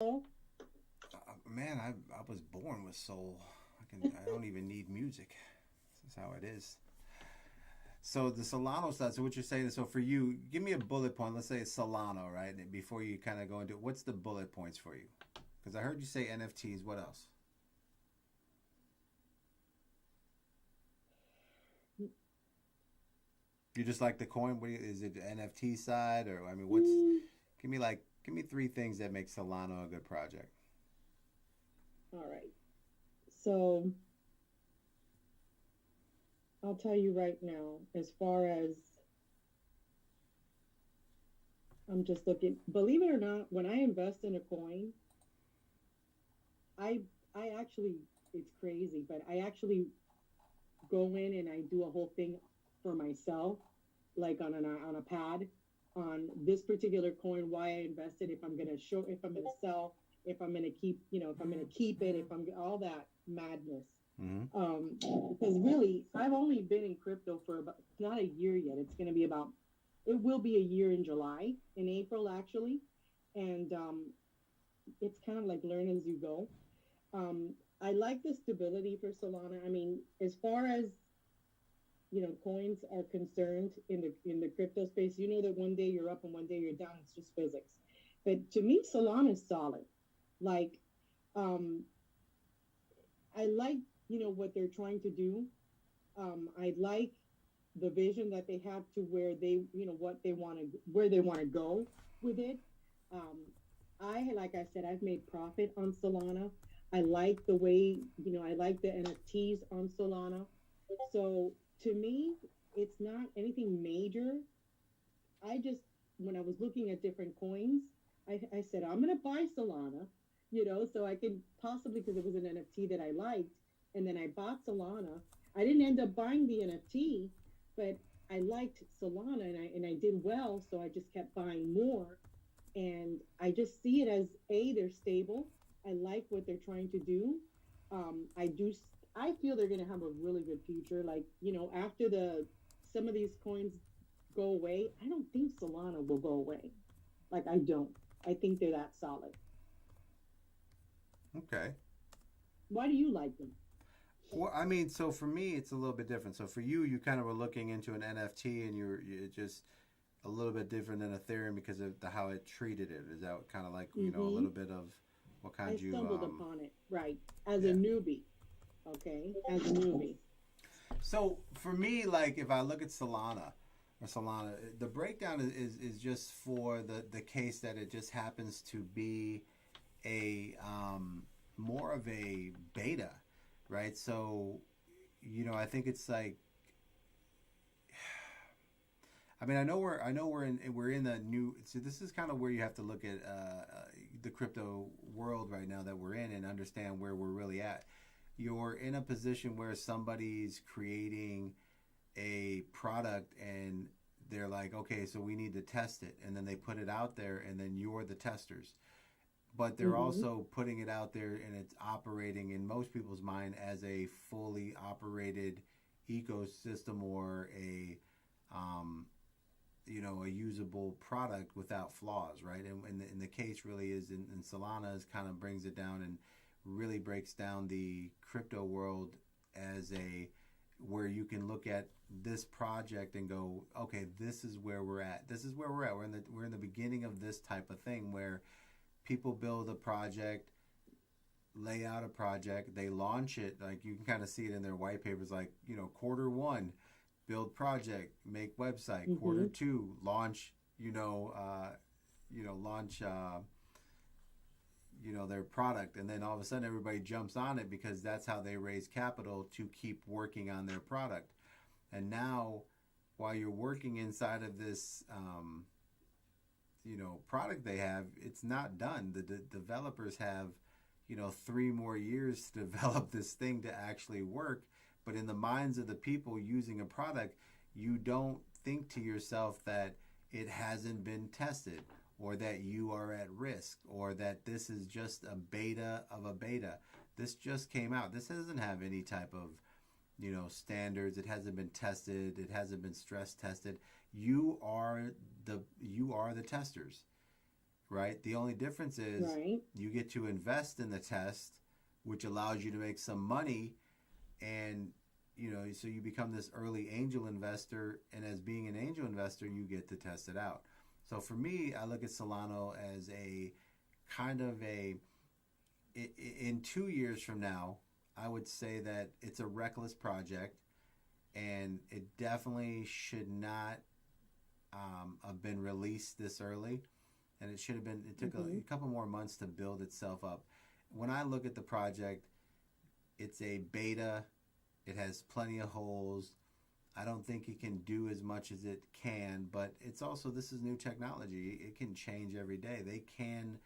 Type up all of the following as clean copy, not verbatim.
Man, I was born with soul. I don't even need music. This is how it is. So the Solano side. So what you're saying is, so for you, give me a bullet point. Let's say it's Solano, right? Before you kind of go into it, what's the bullet points for you? Because I heard you say NFTs. What else? You just like the coin? Is it the NFT side, or I mean, what's? Mm, Give me three things that make Solano a good project. all right. So I'll tell you right now, as far as I'm just looking, believe it or not, when I invest in a coin, I I actually it's crazy, but I actually go in and I do a whole thing for myself, like on a pad on this particular coin, why I invested, if I'm gonna show, if I'm gonna sell, if I'm gonna keep, if I'm gonna keep it, if I'm all that madness. Mm-hmm. Because really, I've only been in crypto for about not a year yet. It's gonna be about it will be a year in July, in April actually, and it's kind of like learn as you go. I like the stability for Solana. I mean, as far as coins are concerned in the crypto space, you know that one day you're up and one day you're down. It's just physics. But to me, Solana is solid. Like, um, I like what they're trying to do. I like the vision that they have to where they what they want to where they want to go with it. Um, like I said, I've made profit on Solana. I like the way I like the NFTs on Solana. So to me, it's not anything major. I just, when I was looking at different coins, I said, I'm going to buy Solana, so I can possibly, because it was an NFT that I liked. And then I bought Solana. I didn't end up buying the NFT, but I liked Solana and I did well. So I just kept buying more. And I just see it as they're stable. I like what they're trying to do. I do. I feel they're going to have a really good future. Like after the some of these coins go away, I don't think Solana will go away. Like I don't. I think they're that solid. Okay. Why do you like them? Well, I mean, so for me, it's a little bit different. So for you, you kind of were looking into an NFT, and you're just a little bit different than Ethereum because of how it treated it. Is that kind of like a little Mm-hmm. bit of what I kind you stumbled upon it right as a yeah. newbie. Okay, as a newbie. So for me, like if I look at Solana, the breakdown is just for the case that it just happens to be a more of a beta, right? So I think it's like I mean, I know we're in the new. So this is kind of where you have to look at the crypto world right now that we're in and understand where we're really at. You're in a position where somebody's creating a product and they're like, okay, so we need to test it, and then they put it out there, and then you're the testers. But they're Mm-hmm. also putting it out there, and it's operating in most people's mind as a fully operated ecosystem or a um, a usable product without flaws, right? And the case really is in Solana's kind of brings it down and really breaks down the crypto world as a where you can look at this project and go, okay, this is where we're at. This is where we're at. We're in the beginning of this type of thing where people build a project, lay out a project, they launch it. Like you can kind of see it in their white papers, like quarter one, build project, make website. Quarter Mm-hmm. two, launch. Launch. Their product, and then all of a sudden everybody jumps on it because that's how they raise capital to keep working on their product. And now, while you're working inside of this, product they have, it's not done. The developers have, 3 more years to develop this thing to actually work. But in the minds of the people using a product, you don't think to yourself that it hasn't been tested or that you are at risk or that this is just a beta of a beta. This just came out. This doesn't have any type of standards. It hasn't been tested. It hasn't been stress tested. You are the testers, right? The only difference is Right. you get to invest in the test, which allows you to make some money, and so you become this early angel investor, and as being an angel investor, you get to test it out. So for me, I look at Solano as a kind of in 2 years from now, I would say that it's a reckless project, and it definitely should not have been released this early, and it should have been. It took Mm-hmm. a couple more months to build itself up. When I look at the project, it's a beta. It has plenty of holes. I don't think it can do as much as it can, but it's also, this is new technology. It can change every day. They can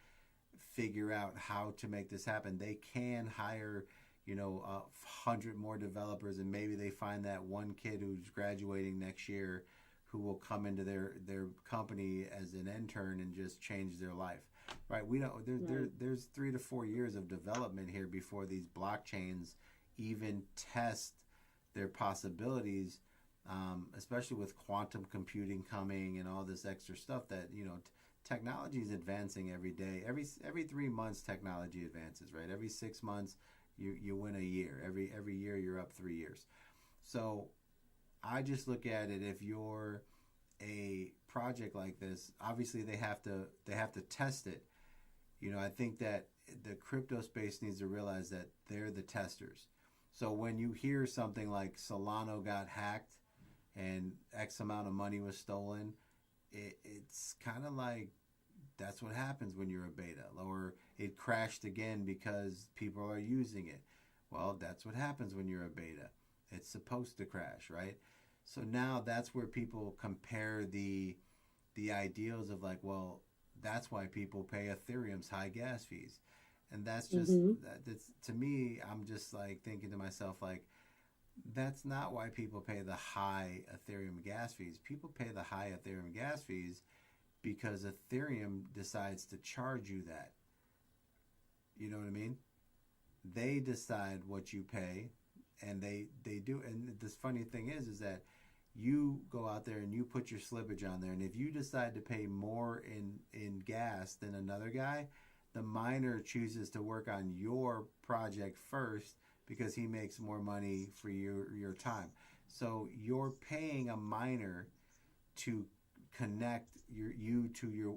figure out how to make this happen. They can hire, 100 more developers, and maybe they find that one kid who's graduating next year who will come into their company as an intern and just change their life. Right? We don't. Right. There's 3 to 4 years of development here before these blockchains even test their possibilities, especially with quantum computing coming and all this extra stuff that technology is advancing every day. Every 3 months, technology advances. Right. Every 6 months, you win a year. Every year, you're up 3 years. So I just look at it. If you're a project like this, obviously they have to test it. I think that the crypto space needs to realize that they're the testers. So when you hear something like Solano got hacked and X amount of money was stolen, it's kind of like that's what happens when you're a beta, or it crashed again because people are using it. Well, that's what happens when you're a beta. It's supposed to crash, right? So now that's where people compare the ideals of, like, well, that's why people pay Ethereum's high gas fees. And that's just Mm-hmm. that's to me, I'm just like thinking to myself, like, that's not why people pay the high Ethereum gas fees. People pay the high Ethereum gas fees because Ethereum decides to charge you that. You know what I mean? They decide what you pay, and they do. And this funny thing is that you go out there and you put your slippage on there, and if you decide to pay more in gas than another guy, the miner chooses to work on your project first because he makes more money for your time. So you're paying a miner to connect you to your,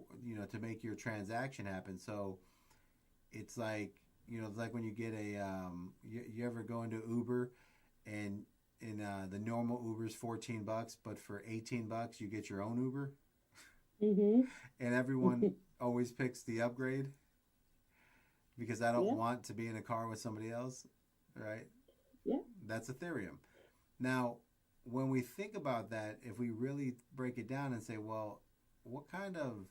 to make your transaction happen. So it's like, it's like when you get you ever go into Uber, and in the normal Uber's $14, but for $18 you get your own Uber, Mm-hmm. and everyone always picks the upgrade because I don't Yeah. want to be in a car with somebody else, right? Yeah. That's Ethereum. Now, when we think about that, if we really break it down and say, well, what kind of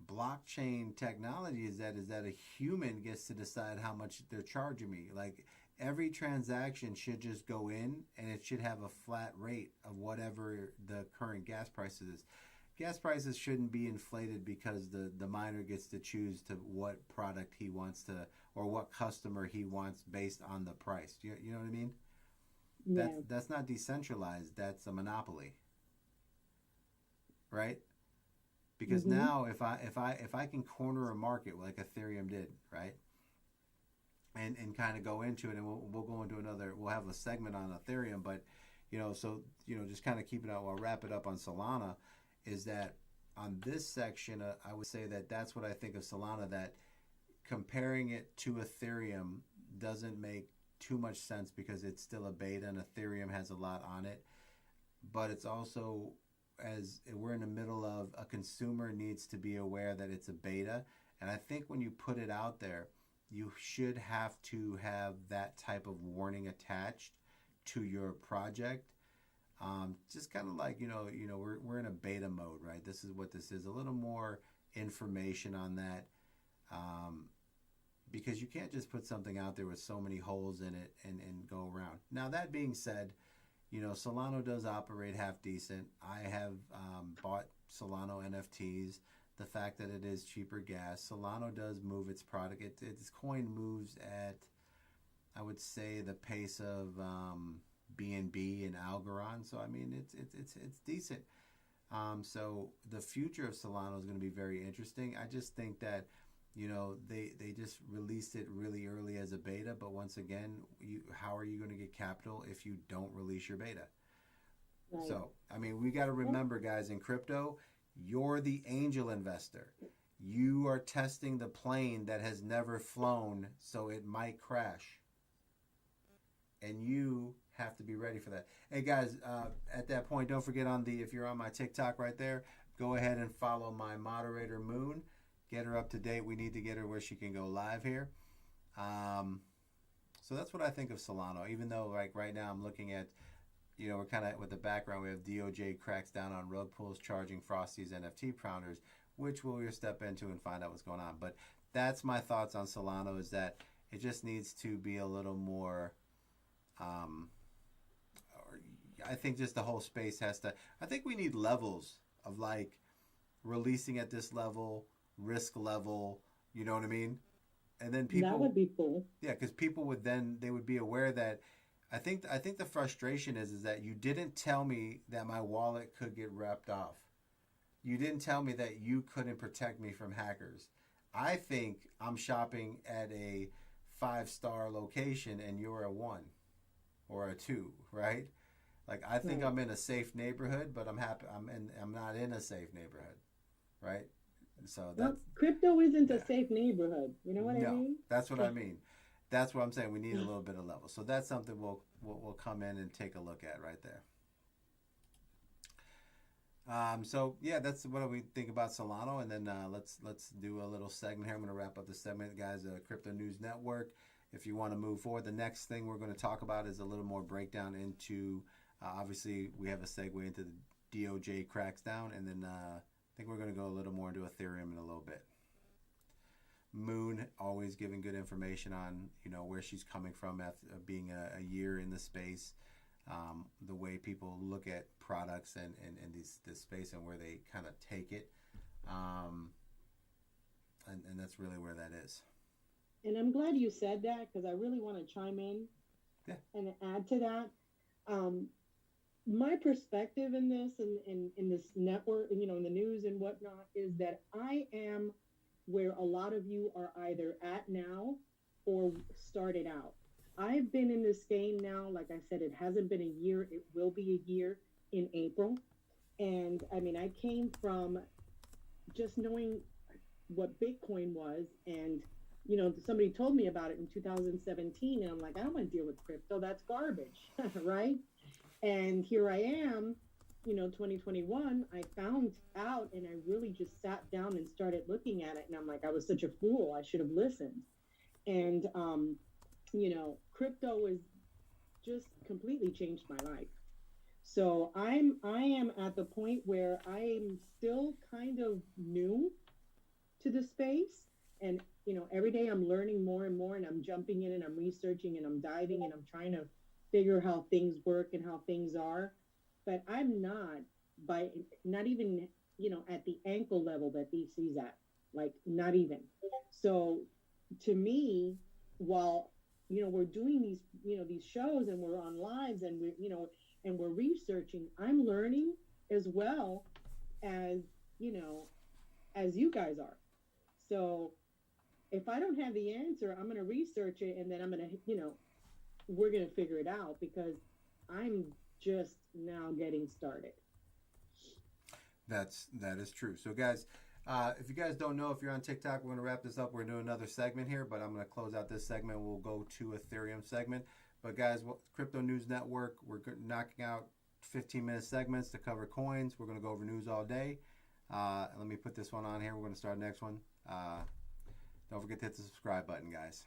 blockchain technology is that? Is that a human gets to decide how much they're charging me? Like, every transaction should just go in, and it should have a flat rate of whatever the current gas prices is. Gas prices shouldn't be inflated because the miner gets to choose to what product he wants to, or what customer he wants based on the price. You know what I mean? Yeah. That's not decentralized. That's a monopoly, right? Because Mm-hmm. now if I can corner a market like Ethereum did, right? And kind of go into it, and we'll go into another, we'll have a segment on Ethereum, but so just kind of keep it out, I'll wrap it up on Solana, is that on this section, I would say that that's what I think of Solana, that comparing it to Ethereum doesn't make too much sense because it's still a beta and Ethereum has a lot on it. But it's also, as we're in the middle of, a consumer needs to be aware that it's a beta. And I think when you put it out there, you should have to have that type of warning attached to your project. Just kind of like, we're in a beta mode, right? This is what this is. A little more information on that, because you can't just put something out there with so many holes in it and go around. Now, that being said, Solano does operate half decent. I have bought Solano NFTs. The fact that it is cheaper gas, Solano does move its product. Its coin moves at, I would say, the pace of BNB and Algorand. So I mean, it's decent. So the future of Solana is going to be very interesting. I just think that, they just released it really early as a beta. But once again, how are you going to get capital if you don't release your beta? Right. So, I mean, we got to remember, guys, in crypto, you're the angel investor. You are testing the plane that has never flown, so it might crash. And you have to be ready for that. Hey, guys, at that point, don't forget if you're on my TikTok right there, go ahead and follow my moderator, Moon. Get her up to date. We need to get her where she can go live here. So that's what I think of Solana, even though like right now I'm looking at, we're kind of with the background. We have DOJ cracks down on rug pulls charging Frosty's NFT pounders, which we'll step into and find out what's going on. But that's my thoughts on Solana, is that it just needs to be a little more, I think just the whole space has to, I think we need levels of like releasing at this level, risk level, you know what I mean? And then people, that would be cool. Yeah, because people would they would be aware that I think the frustration is that you didn't tell me that my wallet could get ripped off. You didn't tell me that you couldn't protect me from hackers. I think I'm shopping at a 5-star location and you're a 1 or a 2, right? Like I think I'm in a safe neighborhood, but I'm not in a safe neighborhood, right? So that's crypto isn't a safe neighborhood. You know what I mean? That's what I mean. That's what I'm saying. We need a little bit of level. So that's something we'll come in and take a look at right there. So yeah, that's what we think about Solana, and then let's do a little segment here. I'm going to wrap up the segment, guys. Crypto News Network. If you want to move forward, the next thing we're going to talk about is a little more breakdown into. Obviously, we have a segue into the DOJ cracks down, and then I think we're going to go a little more into Ethereum in a little bit. Moon always giving good information on where she's coming from after being a year in the space, the way people look at products and this space and where they kind of take it, and that's really where that is. And I'm glad you said that, because I really want to chime in and add to that. My perspective in this and in this network, in the news and whatnot, is that I am where a lot of you are either at now or started out. I've been in this game now, like I said, it hasn't been a year. It will be a year in April. And I mean, I came from just knowing what Bitcoin was, and somebody told me about it in 2017, and I'm like, I don't want to deal with crypto. That's garbage, right? And here I am, 2021, I found out, and I really just sat down and started looking at it. And I'm like, I was such a fool. I should have listened. And, crypto has just completely changed my life. So I am at the point where I'm still kind of new to the space. And, every day I'm learning more and more, and I'm jumping in and I'm researching and I'm diving and I'm trying to figure how things work and how things are. But I'm not even, at the ankle level that DC's at, like not even. So to me, while, we're doing these shows and we're on lives and and we're researching, I'm learning as well as, as you guys are. So if I don't have the answer, I'm going to research it, and then I'm going to, we're going to figure it out, because I'm just now getting started. That is true. So guys, if you guys don't know, if you're on TikTok, we're going to wrap this up. We're doing another segment here, but I'm going to close out this segment. We'll go to Ethereum segment. But guys, Crypto News Network, we're knocking out 15-minute segments to cover coins. We're going to go over news all day. Let me put this one on here. We're going to start the next one. Don't forget to hit the subscribe button, guys.